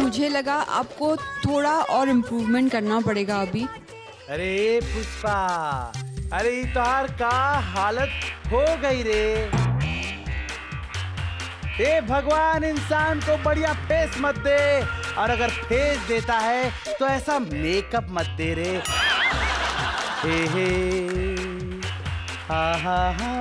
मुझे लगा आपको थोड़ा और इम्प्रूवमेंट करना पड़ेगा अभी। अरे पुष्पा, अरे तोहार का हालत हो गई रे। ए भगवान, इंसान को बढ़िया फेस मत दे, और अगर फेस देता है तो ऐसा मेकअप मत दे रे। हे हा हा हा।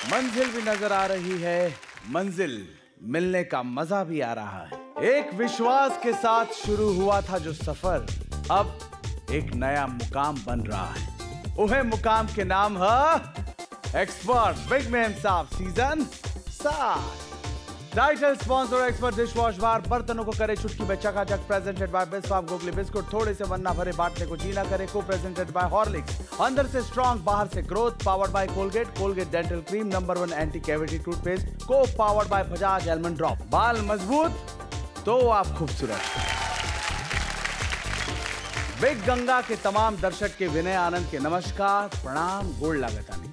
मंजिल भी नजर आ रही है, मंजिल मिलने का मजा भी आ रहा है। एक विश्वास के साथ शुरू हुआ था जो सफर, अब एक नया मुकाम बन रहा है। वह मुकाम के नाम है एक्सपर्ट बिग मेम साहब season 7। Title sponsor expert dish wash bar, बर्तनों को करे चुटकी में चकाचक, presented by Bisk Farm Googly biscuit, थोड़े से वन्ना भरे बांटने को जीना करे, को प्रेजेंटेड बाय हॉर्लिक्स, अंदर से स्ट्रॉन्ग बाहर से growth, powered by Colgate, Colgate dental cream, number 1 anti cavity toothpaste, को powered by Bajaj almond drop. बाल मजबूत तो आप खूबसूरत। बिग गंगा के तमाम दर्शक के विनय आनंद के नमस्कार, प्रणाम, गोड़ लागतानी।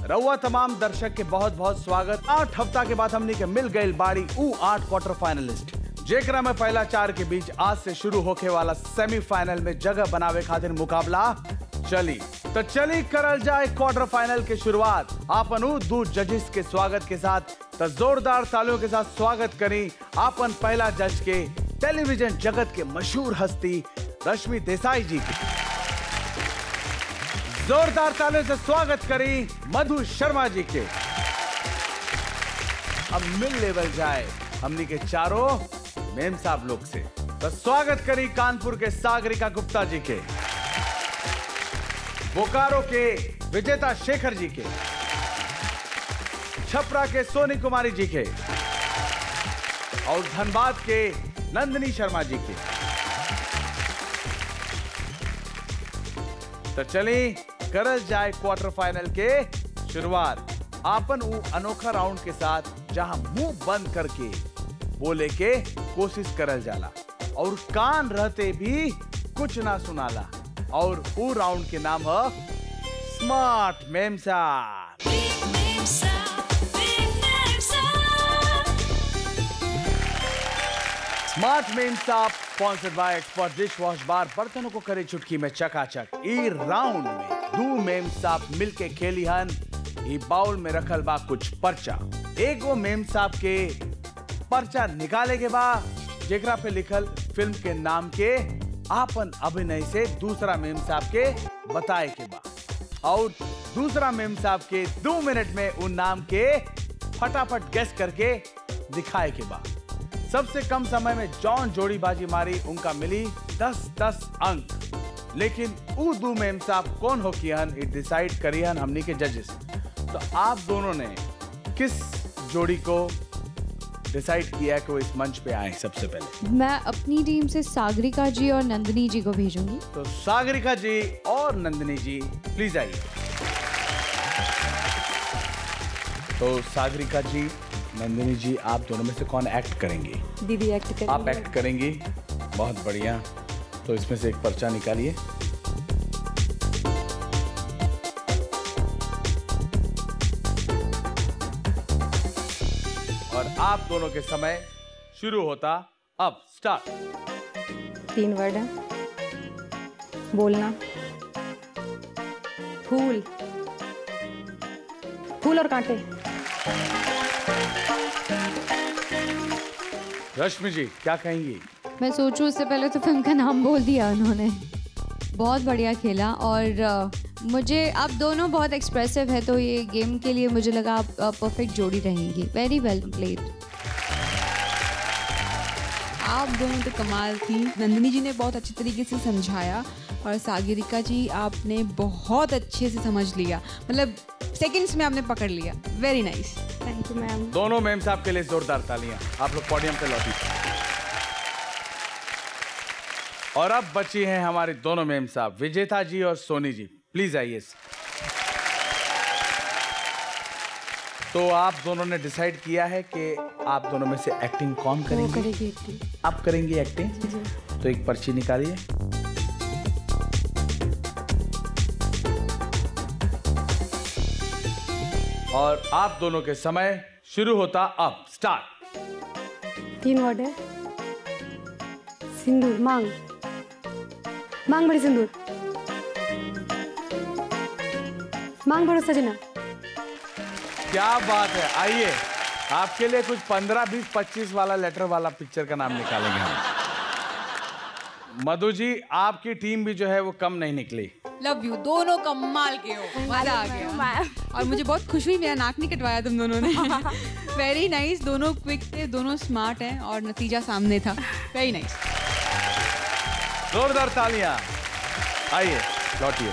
रउआ तमाम दर्शक के बहुत बहुत स्वागत। 8 हफ्ता के बाद हमने के मिल गई बाड़ी ऊ 8 क्वार्टर फाइनलिस्ट, जेकरा में पहला 4 के बीच आज से शुरू होके वाला सेमीफाइनल में जगह बनावे खातिर मुकाबला चली। तो चली करल जाए क्वार्टर फाइनल के शुरुआत आपन ऊ 2 जजेस के स्वागत के साथ। तो जोरदार तालियों के साथ स्वागत करी आपन पहला जज के, टेलीविजन जगत के मशहूर हस्ती रश्मि देसाई जी की। जोरदार तालियों से स्वागत करी मधु शर्मा जी के। अब मिल लेवल जाए हमनी के चारों मेम साहब लोग से। तो स्वागत करी कानपुर के सागरिका गुप्ता जी के, बोकारो के विजेता शेखर जी के, छपरा के सोनी कुमारी जी के, और धनबाद के नंदिनी शर्मा जी के। तो चलिए करल जाए क्वार्टर फाइनल के शुरुआत आपन ऊ अनोखा राउंड के साथ, जहां मुंह बंद करके बोले के कोशिश करल जाला और कान रहते भी कुछ ना सुनाला, और ऊ राउंड के नाम है स्मार्ट मेम साहब। स्मार्ट मेम साहब sponsored by expert dish wash bar, बर्तनों को करे चुटकी में चकाचक। ई राउंड में 2 मेम साहब मिलके खेली हन। ई बाउल में रखल बा कुछ पर्चा, एगो मेम साहब के पर्चा निकाले के बा जेकरा पे लिखल फिल्म के नाम के आपन अभिनय से दूसरा मेम साहब के बताए के बा और दूसरा मेम साहब के 2 मिनट में उन नाम के फटाफट गेस करके दिखाए के बा। सबसे कम समय में जॉन जोड़ीबाजी मारी उनका मिली 10-10 अंक। लेकिन उ 2 मेम साहब कौन हो कियन ये डिसाइड करियन हमनी के जजेस। तो आप दोनों ने किस जोड़ी को डिसाइड किया कि वो इस मंच पे आए? सबसे पहले मैं अपनी टीम से सागरिका जी और नंदिनी जी को भेजूंगी। तो सागरिका जी और नंदिनी जी प्लीज आइए। तो सागरिका जी, नंदिनी जी, आप दोनों में से कौन एक्ट करेंगी? दीदी एक्ट करेंगी। आप एक्ट करेंगी, बहुत बढ़िया। तो इसमें से एक पर्चा निकालिए। और आप दोनों के समय शुरू होता अब। स्टार्ट। 3 वर्ड है। बोलना, फूल, फूल और कांटे। रश्मि जी क्या कहेंगी? मैं सोचूं उससे पहले तो फिल्म का नाम बोल दिया उन्होंने। बहुत बढ़िया खेला और मुझे आप दोनों बहुत एक्सप्रेसिव है, तो ये गेम के लिए मुझे लगा आप परफेक्ट जोड़ी रहेंगी। Very well played. आप दोनों तो कमाल थी। नंदिनी जी ने बहुत अच्छे तरीके से समझाया और सागरिका जी आपने बहुत अच्छे से समझ लिया, मतलब सेकंड्स में आपने पकड़ लिया। Very nice. Thank you ma'am. दोनों मेम साहब के लिए जोरदार तालियां। आप लोग पोडियम पे लौटिए। और अब बची हैं हमारे दोनों मेम साहब, विजेता जी और सोनी जी। प्लीज आइए। तो आप दोनों ने डिसाइड किया है कि आप दोनों में से एक्टिंग कौन करेंगे? वो करेगी एक्टिंग। आप करेंगी एक्टिंग? जी। तो एक पर्ची निकालिए। और आप दोनों के समय शुरू होता अब। स्टार्ट। 3 वर्ड है। सिंदूर, मांग, मांग बड़ी सिंदूर, मांग भरो सजना। क्या बात है। आइए आपके लिए कुछ 15, 20, 25 वाला लेटर वाला पिक्चर का नाम निकालेंगे हम। मधु जी, आपकी टीम भी जो है वो कम नहीं निकली। लव यू, दोनों कमाल के हो, मजा आ गया। और मुझे बहुत खुशी हुई, मेरा नाक नहीं कटवाया तुम दोनों ने। Very nice. दोनों क्विक थे, दोनों स्मार्ट हैं और नतीजा सामने था। Very nice. जोरदार तालियां। आइए लौटिए।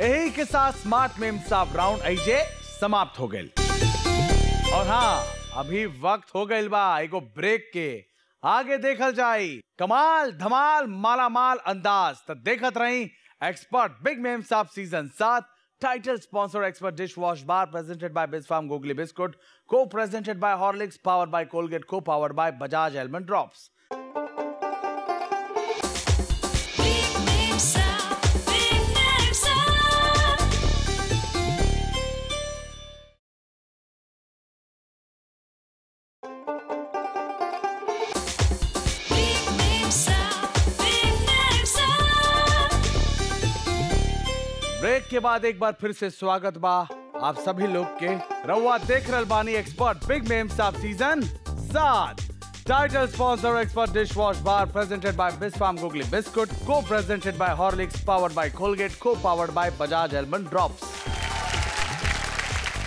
यही के साथ स्मार्ट मेम साहब राउंड आइजे समाप्त हो गए। और हाँ, अभी वक्त हो गए बा एगो ब्रेक के। आगे देखल जाई कमाल धमाल मालामाल अंदाज। तो देखत रही एक्सपर्ट बिग मेम साहब season 7। Title sponsor expert dish wash bar presented by Bisk Farm Googly biscuit, co presented by Horlicks, powered by Colgate, co powered by Bajaj almond drops. Break के बाद एक बार फिर से स्वागत बा आप सभी लोग के। रउआ देख रहल बानी एक्सपर्ट बिग मेम साहब season 7। Title sponsor expert dish wash bar presented by Bisk Farm Googly biscuit, co presented by Horlicks, powered by Colgate, co powered by Bajaj almond drops.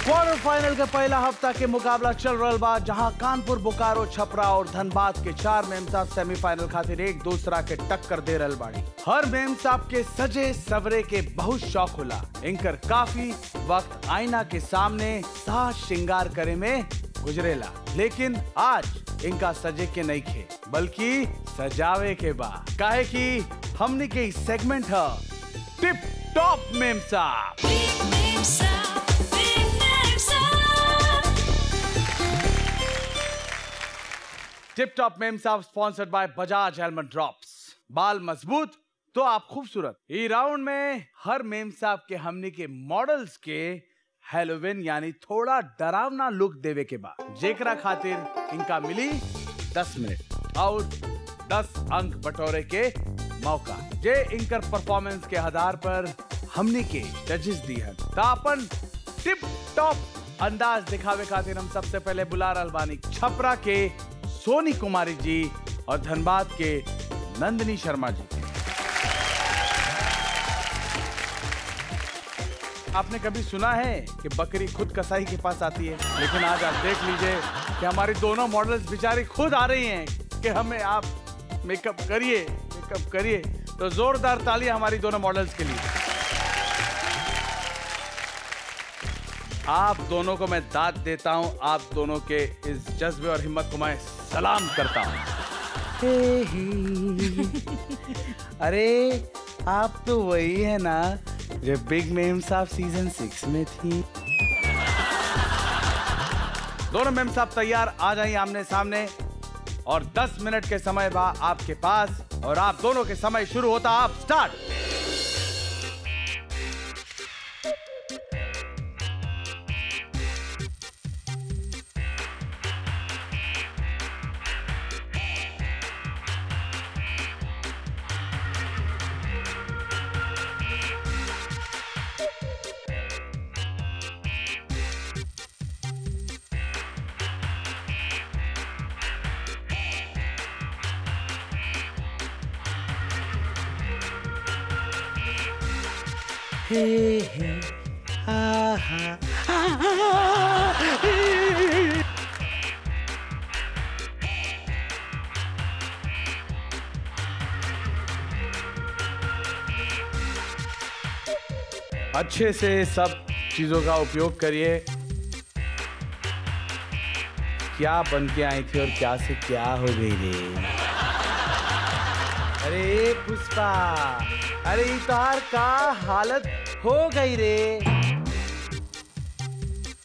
Quarter final का पहला हफ्ता के मुकाबला चल रहा बा, जहां कानपुर, बोकारो, छपरा और धनबाद के 4 मेम साहब सेमीफाइनल खातिर एक दूसरा के टक्कर दे रहल बाड़ी। हर मेम साहब के सजे सवरे के बहुत शौक होला। इनकर काफी वक्त आईना के सामने साज श्रृंगार करे में गुजरेला, लेकिन आज इनका सजे के नहीं खे बल्कि सजावे के बा। काहे कि हमने के सेगमेंट है टिप टॉप मेम साहब। टिप टॉप मेम साहब sponsored by Bajaj almond drops. बाल मजबूत तो आप खूबसूरत। ये राउंड में हर मेम साहब के हमने के मॉडल्स के हैलोवीन यानी थोड़ा डरावना लुक देवे के बाद, जेकरा खातिर इनका मिली 10 मिनट और 10 अंक बटोरे के मौका, जे इनकर परफॉर्मेंस के आधार पर हमने के जजेस दी है। तापन टिप टॉप अंदाज दिखावे खातिर हम सबसे पहले बुला रहल बानी छपरा के सोनी कुमारी जी और धनबाद के नंदिनी शर्मा जी। आपने कभी सुना है कि बकरी खुद कसाई के पास आती है? लेकिन आज आप देख लीजिए कि हमारी दोनों मॉडल्स बेचारी खुद आ रही हैं कि हमें आप मेकअप करिए। तो जोरदार तालियां हमारी दोनों मॉडल्स के लिए। आप दोनों को मैं दाद देता हूं, आप दोनों के इस जज्बे और हिम्मत को मैं सलाम करता हूं। अरे आप तो वही है ना जो बिग मेम साहब सीजन 6 में थी। दोनों मेम साहब तैयार, आ जाइए आमने सामने और 10 मिनट के समय बाद आपके पास और आप दोनों के समय शुरू होता। आप स्टार्ट। हे हे हा हा अच्छे से सब चीजों का उपयोग करिए। क्या बन के आई थी और क्या से क्या हो गई रे? अरे पुष्पा, अरे इतार का हालत हो गई रे।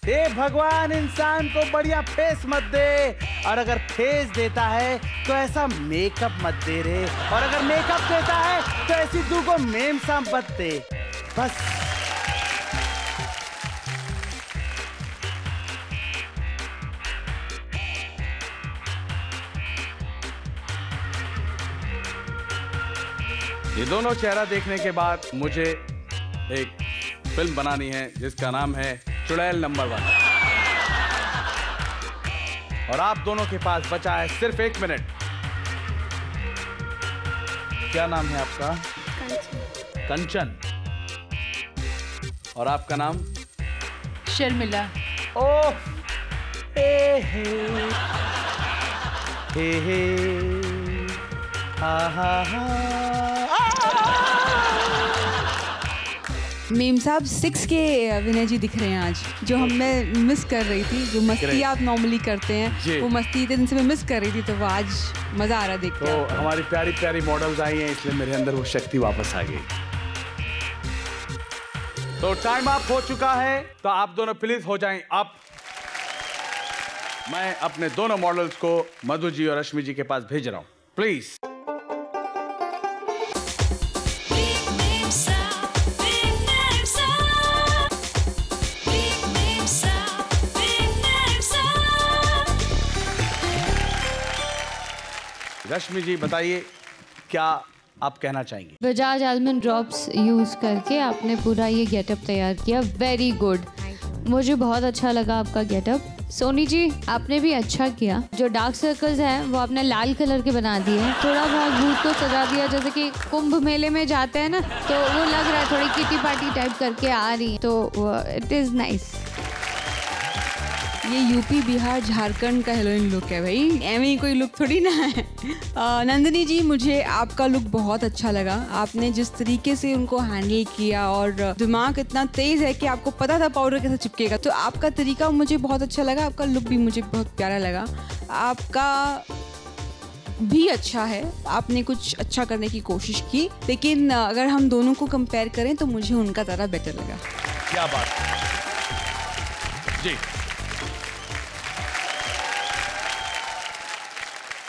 हे भगवान, इंसान को बढ़िया फेस मत दे, और अगर फेस देता है तो ऐसा मेकअप मत दे रे, और अगर मेकअप देता है तो ऐसी तू को मेम सा मत दे बस। ये दोनों चेहरा देखने के बाद मुझे एक फिल्म बनानी है जिसका नाम है चुड़ैल नंबर 1, और आप दोनों के पास बचा है सिर्फ 1 मिनट। क्या नाम है आपका? कंचन। और आपका नाम? शर्मिला। ओह हे हे हा हा हा। मेम साहब 6 के विनय जी दिख रहे हैं आज, जो मैं मिस कर रही थी, जो मस्ती आप नॉर्मली करते हैं वो मस्ती इतने दिन से मैं मिस कर रही थी, तो वो आज मजा आ रहा देख के। तो हमारी प्यारी प्यारी मॉडल्स आई हैं, इसलिए मेरे अंदर वो शक्ति वापस आ गई। तो टाइम अप हो चुका है, तो आप दोनों प्लीज हो जाएं अप। मैं अपने दोनों मॉडल्स को मधु जी और रश्मि जी के पास भेज रहा हूं, प्लीज। रश्मि जी बताइए, क्या आप कहना चाहेंगे? बजाज आलमंड ड्रॉप्स यूज़ करके आपने पूरा ये गेटअप तैयार किया, वेरी गुड। मुझे बहुत अच्छा लगा आपका गेटअप। सोनी जी, आपने भी अच्छा किया। जो डार्क सर्कल्स हैं वो आपने लाल कलर के बना दिए हैं, थोड़ा बहुत भूत को सजा दिया, जैसे कि कुंभ मेले में जाते हैं ना, तो वो लग रहा है थोड़ी किटी पार्टी टाइप करके आ रही है, तो इट इज़ नाइस। ये यूपी बिहार झारखंड का हेरोइन लुक है भाई, एवं ही कोई लुक थोड़ी ना है। नंदिनी जी, मुझे आपका लुक बहुत अच्छा लगा। आपने जिस तरीके से उनको हैंडल किया, और दिमाग इतना तेज है कि आपको पता था पाउडर कैसे चिपकेगा, तो आपका तरीका मुझे बहुत अच्छा लगा। आपका लुक भी मुझे बहुत प्यारा लगा। आपका भी अच्छा है, आपने कुछ अच्छा करने की कोशिश की, लेकिन अगर हम दोनों को कंपेयर करें तो मुझे उनका ज़्यादा बेटर लगा। क्या बात जी।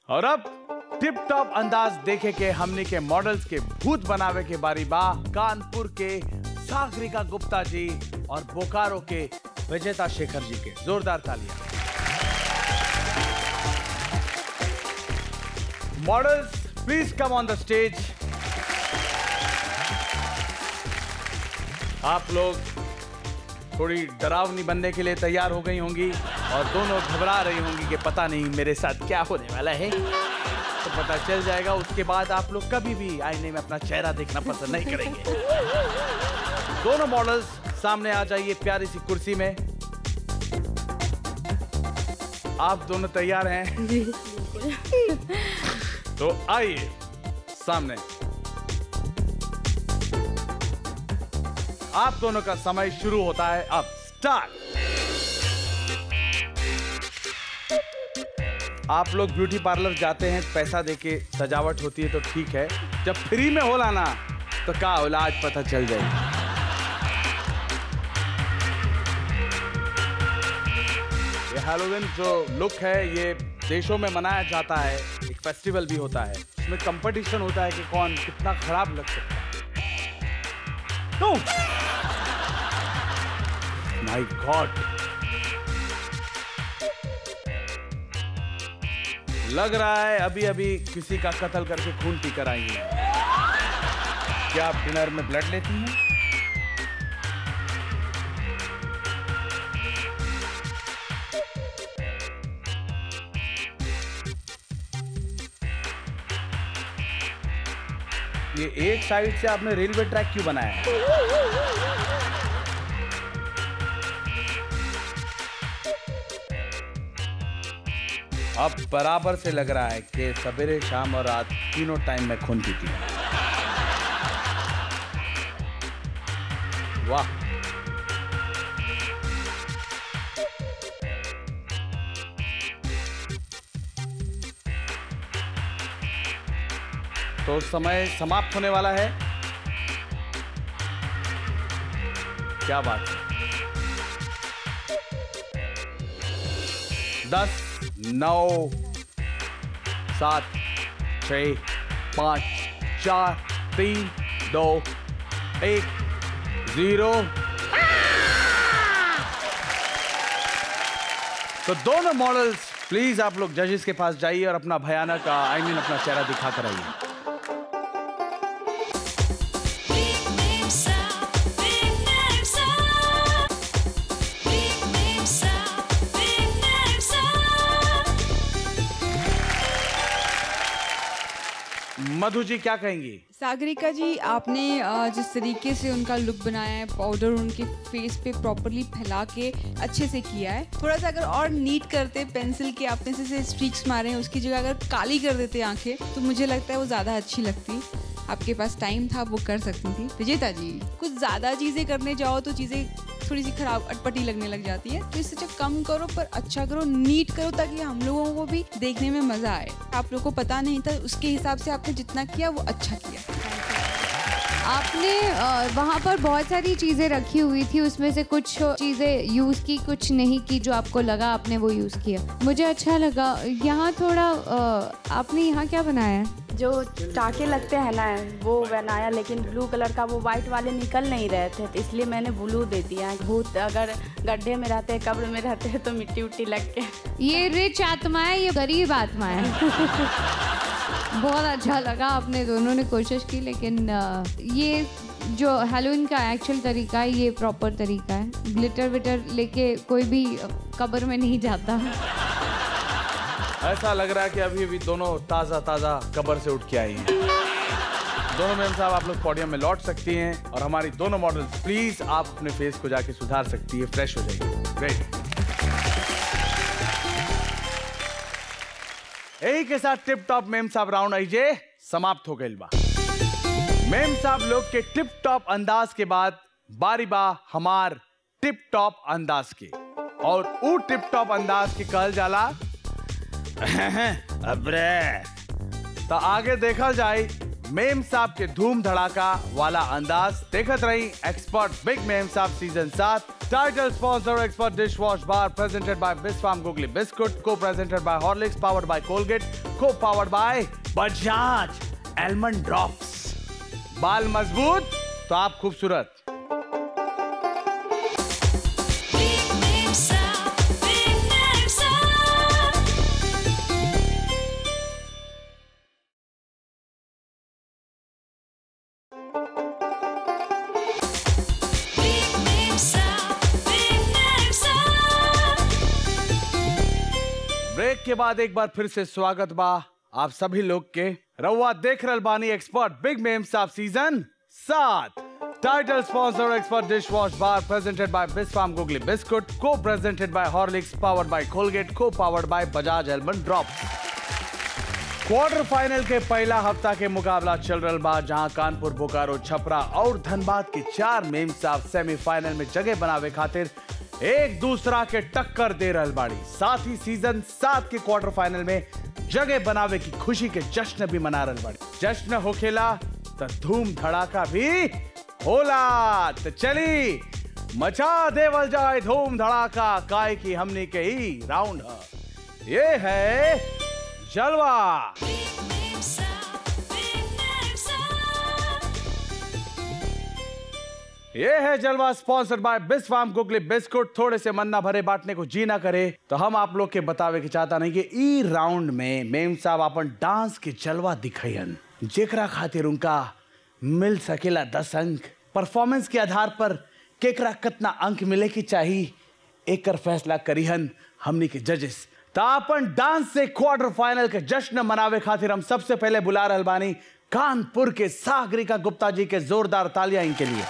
और अब टिप टॉप अंदाज देखे के हमने के मॉडल्स के भूत बनावे के बारी बा कानपुर के सागरिका गुप्ता जी और बोकारो के विजेता शेखर जी के। जोरदार तालियां। Models please come on the stage. आप लोग थोड़ी डरावनी बनने के लिए तैयार हो गई होंगी और दोनों घबरा रही होंगी कि पता नहीं मेरे साथ क्या होने वाला है। तो पता चल जाएगा, उसके बाद आप लोग कभी भी आईने में अपना चेहरा देखना पसंद नहीं करेंगे। दोनों मॉडल्स सामने आ जाइए प्यारी सी कुर्सी में। आप दोनों तैयार हैं? जी। तो आइए सामने। आप दोनों का समय शुरू होता है अब। स्टार्ट। आप लोग ब्यूटी पार्लर जाते हैं, पैसा देके सजावट होती है तो ठीक है, जब फ्री में होला ना तो क्या होला आज पता चल जाएगी। ये हैलोवीन जो लुक है ये देशों में मनाया जाता है, एक फेस्टिवल भी होता है, इसमें कंपटीशन होता है कि कौन कितना खराब लग सकता है। नो माय गॉड, लग रहा है अभी अभी किसी का कत्ल करके खून पी कर आएंगे। क्या आप डिनर में ब्लड लेती हैं? ये एक साइड से आपने रेलवे ट्रैक क्यों बनाया है? अब बराबर से लग रहा है कि सवेरे शाम और रात तीनों टाइम में खून पीती है। वाह, तो समय समाप्त होने वाला है। क्या बात है। 10, 9, 7, 6, 5, 4, 3, 2, 1, 0। तो दोनों मॉडल्स प्लीज आप लोग जजेस के पास जाइए और अपना भयानक अपना चेहरा दिखा कर आइए। मधु जी क्या कहेंगी? सागरिका जी, आपने जिस तरीके से उनका लुक बनाया है, पाउडर उनके फेस पे प्रॉपरली फैला के अच्छे से किया है। थोड़ा सा अगर और नीट करते, पेंसिल के आपने जैसे स्ट्रीक्स मारे हैं उसकी जगह अगर काली कर देते आंखें तो मुझे लगता है वो ज़्यादा अच्छी लगती। आपके पास टाइम था, वो कर सकती थी। विजेता जी, कुछ ज़्यादा चीज़ें करने जाओ तो चीज़ें थोड़ी सी खराब अटपटी लगने लग जाती है, तो इससे जो कम करो पर अच्छा करो, नीट करो, ताकि हम लोगों को भी देखने में मज़ा आए। आप लोगों को पता नहीं था, उसके हिसाब से आपने जितना किया वो अच्छा किया। आपने वहाँ पर बहुत सारी चीज़ें रखी हुई थी, उसमें से कुछ चीज़ें यूज़ की, कुछ नहीं की। जो आपको लगा आपने वो यूज़ किया, मुझे अच्छा लगा। यहाँ थोड़ा आपने यहाँ क्या बनाया है? जो टाके लगते हैं ना वो बनाया, लेकिन ब्लू कलर का वो वाइट वाले निकल नहीं रहे थे, तो इसलिए मैंने ब्लू दे दिया। भूत अगर गड्ढे में रहते हैं, कब्र में रहते हैं तो मिट्टी उट्टी लग के। ये रिच आत्मा है, ये गरीब आत्मा है। बहुत अच्छा लगा, आपने दोनों ने कोशिश की, लेकिन ये जो हैलोवीन का एक्चुअल तरीका है ये प्रॉपर तरीका है। ग्लिटर विटर लेके कोई भी कब्र में नहीं जाता। ऐसा लग रहा है कि अभी अभी दोनों ताजा ताजा कब्र से उठ के आई हैं। दोनों मैम साहब आप लोग पोडियम में लौट सकती हैं और हमारी दोनों मॉडल्स प्लीज आप अपने फेस को जाके सुधार सकती है, फ्रेश हो जाएगी। ग्रेट। यही के साथ टिप टॉप मेम साहब राउंड आइजे समाप्त हो गई बा। मेम साहब लोग के टिप टॉप अंदाज के बाद बारी बा हमार टिप टॉप अंदाज के, और ऊ टिप टॉप अंदाज के कहल जाला अब्रे। तो आगे देखा जाए मेम साहब के धूम धड़ाका वाला अंदाज। देखत रही एक्सपर्ट बिग मेम साहब season 7। Title sponsor expert dish wash bar, presented by Bisk Farm Googly biscuit, co presented by Horlicks, powered by Colgate, co powered by Bajaj almond drops. बाल मजबूत तो आप खूबसूरत। के बाद एक बार फिर से स्वागत बा आप सभी लोग के। रउआ देख रहल बानी एक्सपर्ट बिग मेम साहब season 7। Title sponsor expert dish wash bar presented by Bisk Farm Googly biscuit, co presented by Horlicks, powered by Colgate, co powered by Bajaj almond drops. Quarter final के पहला हफ्ता के मुकाबला चल रहा बा, जहां कानपुर, बोकारो, छपरा और धनबाद के 4 मेम साहब सेमीफाइनल में जगह बनावे खातिर एक दूसरा के टक्कर दे रहल बाड़ी। साथ ही सीजन 7 के क्वार्टर फाइनल में जगह बनावे की खुशी के जश्न भी मना रहल बाड़ी। जश्न होखेला तो धूम धड़ाका भी होला। तो चली मचा देवल जाए धूम धड़ाका, काय की हमनी के ही राउंड है। ये है जलवा। ये है जलवा sponsored by Bisk Farm Googly biscuit. थोड़े से मन ना भरे बांटने को जी ना करे, तो हम आप लोग के बतावे के चाहता नहीं कि ई राउंड में मेम साहब अपन डांस के जलवा दिखायन, जेकरा खातिर उनका मिल सकेला 10 अंक। परफॉर्मेंस के आधार पर केकरा कितना अंक मिले की चाहिए, एक फैसला करिहन हमनी के जजेस। तो अपन डांस से क्वार्टर फाइनल के जश्न मनावे खातिर हम सबसे पहले बुला रहल बानी कानपुर के सागरिका गुप्ता जी के जोरदार तालियां इनके लिए।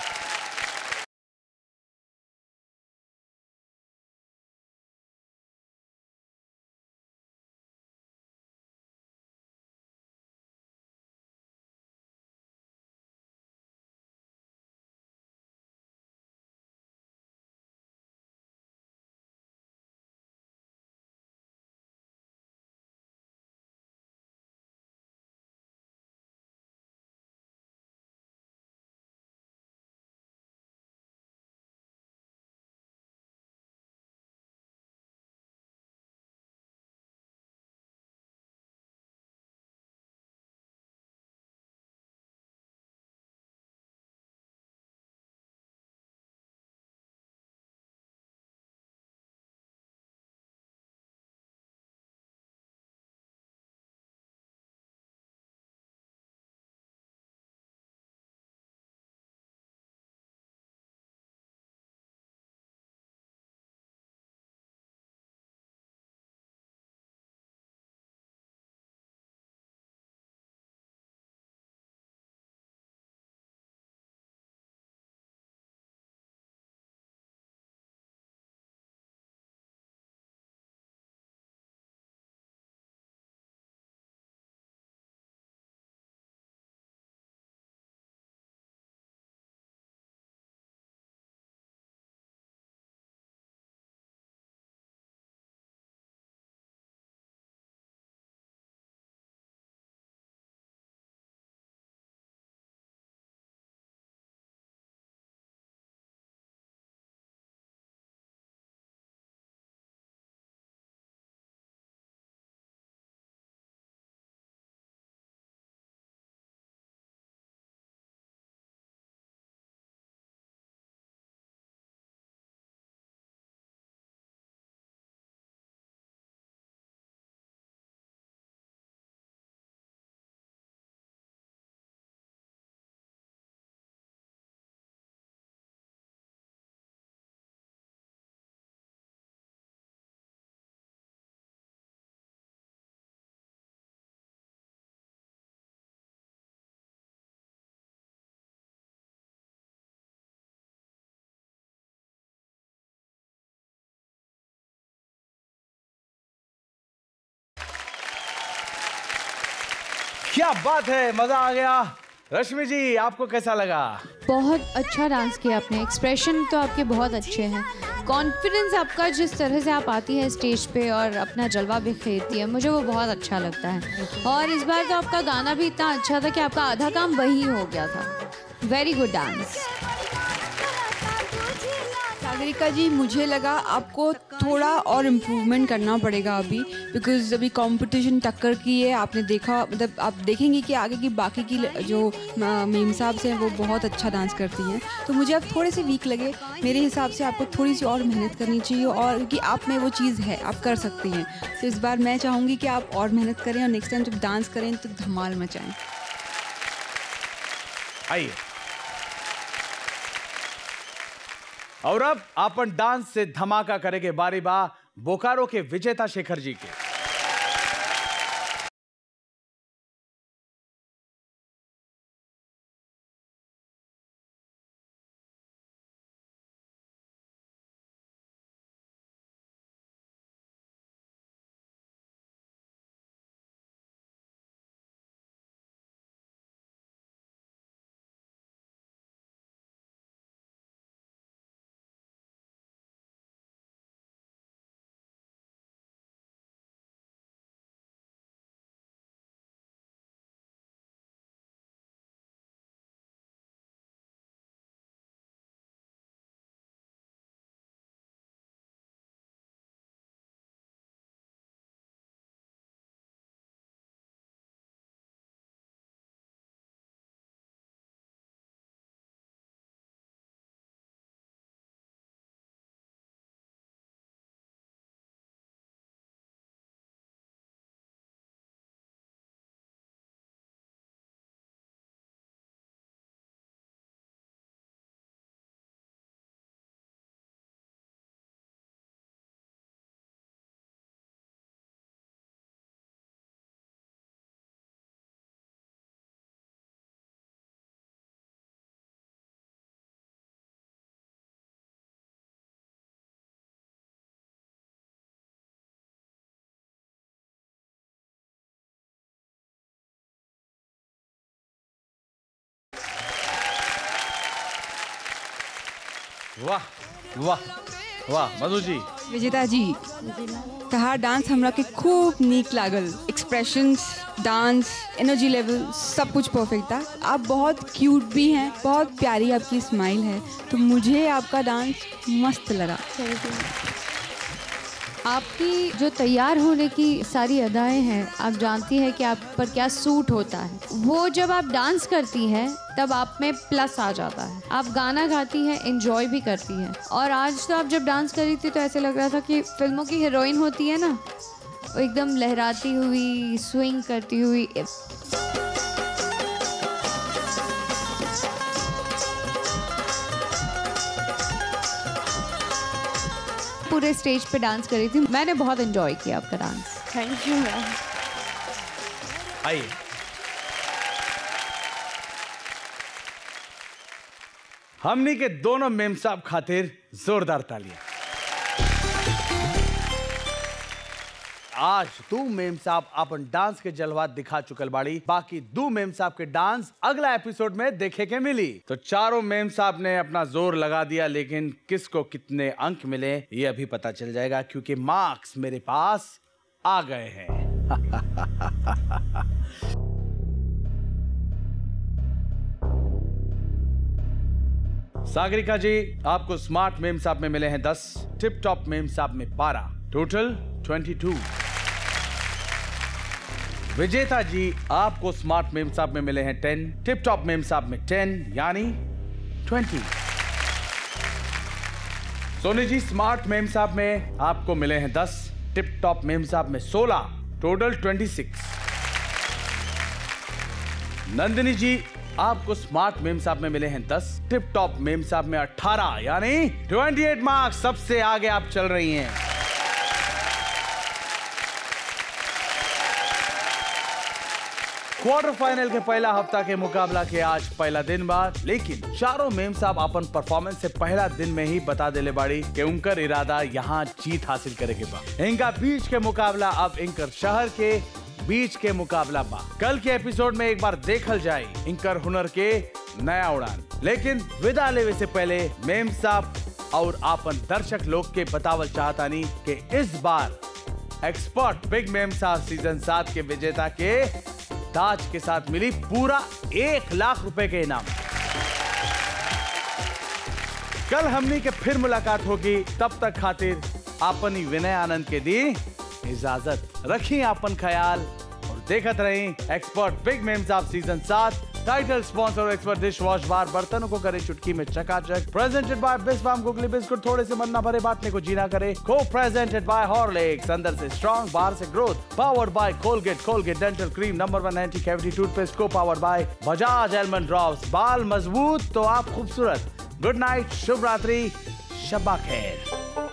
क्या बात है, मजा आ गया। रश्मि जी, आपको कैसा लगा? बहुत अच्छा डांस किया आपने, एक्सप्रेशन तो आपके बहुत अच्छे हैं, कॉन्फिडेंस आपका जिस तरह से आप आती है स्टेज पे और अपना जलवा बिखेरती है, मुझे वो बहुत अच्छा लगता है। और इस बार तो आपका गाना भी इतना अच्छा था कि आपका आधा काम वही हो गया था। Very good dance. Sagarika ji, मुझे लगा आपको थोड़ा और इम्प्रूवमेंट करना पड़ेगा अभी, बिकॉज अभी कंपटीशन टक्कर की है। आपने देखा, मतलब आप देखेंगे कि आगे की बाकी की जो मेम साहब से हैं वो बहुत अच्छा डांस करती हैं, तो मुझे अब थोड़े से वीक लगे। मेरे हिसाब से आपको थोड़ी सी और मेहनत करनी चाहिए, और क्योंकि आप में वो चीज़ है, आप कर सकती हैं। तो इस बार मैं चाहूँगी कि आप और मेहनत करें और नेक्स्ट टाइम जब डांस करें तो धमाल मचाएं। आइए, और अब अपन डांस से धमाका करेंगे बारी बा बोकारो के विजेता शेखर जी के। वाह वाह वाह मधु जी। विजेता जी तहार डांस हमरा के खूब नीक लागल। एक्सप्रेशंस, डांस, एनर्जी लेवल सब कुछ परफेक्ट था। आप बहुत क्यूट भी हैं, बहुत प्यारी आपकी स्माइल है, तो मुझे आपका डांस मस्त लगा। आपकी जो तैयार होने की सारी अदाएं हैं, आप जानती हैं कि आप पर क्या सूट होता है। वो जब आप डांस करती हैं तब आप में प्लस आ जाता है। आप गाना गाती हैं, एंजॉय भी करती हैं। और आज तो आप जब डांस कर रही थी तो ऐसे लग रहा था कि फिल्मों की हीरोइन होती है ना, वो एकदम लहराती हुई, स्विंग करती हुई। पूरे स्टेज पे डांस कर रही थी। मैंने बहुत एंजॉय किया आपका डांस। Thank you ma'am. आइए हमनी के दोनों मेम साहब खातिर जोरदार तालियां। आज दो मेम साहब अपन डांस के जलवा दिखा चुकल बाड़ी। बाकी दो मेम साहब के डांस अगला एपिसोड में देखे के मिली। तो चारों मेम साहब ने अपना जोर लगा दिया, लेकिन किसको कितने अंक मिले ये अभी पता चल जाएगा, क्योंकि मार्क्स मेरे पास आ गए हैं। सागरिका जी, आपको स्मार्ट मेम साहब में मिले हैं 10, टिप टॉप मेम साहब में 12, टोटल 22। विजेता जी, आपको स्मार्ट मेम साहब में मिले हैं 10, टिप टॉप मेम साहब में 10, यानी 20। सोनी जी, स्मार्ट मेम साहब में आपको मिले हैं 10, टिप टॉप मेम साहब में 16, टोटल 26। नंदिनी जी, आपको स्मार्ट मेम साहब में मिले हैं 10, टिप टॉप मेम साहब में 18, यानी 28 मार्क्स। सबसे आगे आप चल रही हैं। क्वार्टर फाइनल के पहला हफ्ता के मुकाबला के आज पहला दिन बाद, लेकिन चारों मेम साहब अपन परफॉर्मेंस से पहला दिन में ही बता देले बाड़ी कि उनकर इरादा यहाँ जीत हासिल करे के बा। इनका बीच के मुकाबला अब इनकर शहर के बीच के मुकाबला बा। कल के एपिसोड में एक बार देखल जाए इनकर हुनर के नया उड़ान। लेकिन विदा लेवे से पहले मेम साहब और आपन दर्शक लोग के बतावल चाहतानी कि इस बार एक्सपर्ट बिग मेम साहब सीजन 7 के विजेता के ताज के साथ मिली पूरा 1 लाख रुपए के इनाम। कल हमनी के फिर मुलाकात होगी, तब तक खातिर आपनी विनय आनंद के दी इजाजत। रखिए आपन ख्याल और देखत रही एक्सपर्ट बिग मेम साहब season 7। Title sponsor expert dish wash bar, बर्तनों को करे चुटकी में चकाचक। प्रेजेंटेड बाय बिस्वाम गुगली बिस्कुट, थोड़े से मन ना भरे बांटने को जीना करे। को प्रेजेंटेड बाय हॉर्लिक्स, अंदर से स्ट्रॉन्ग बाहर से growth. Powered by Colgate dental cream number 1 anti cavity toothpaste. को powered by Bajaj almond drops. बाल मजबूत तो आप खूबसूरत। गुड नाइट, शुभ रात्रि, शब्बा खैर।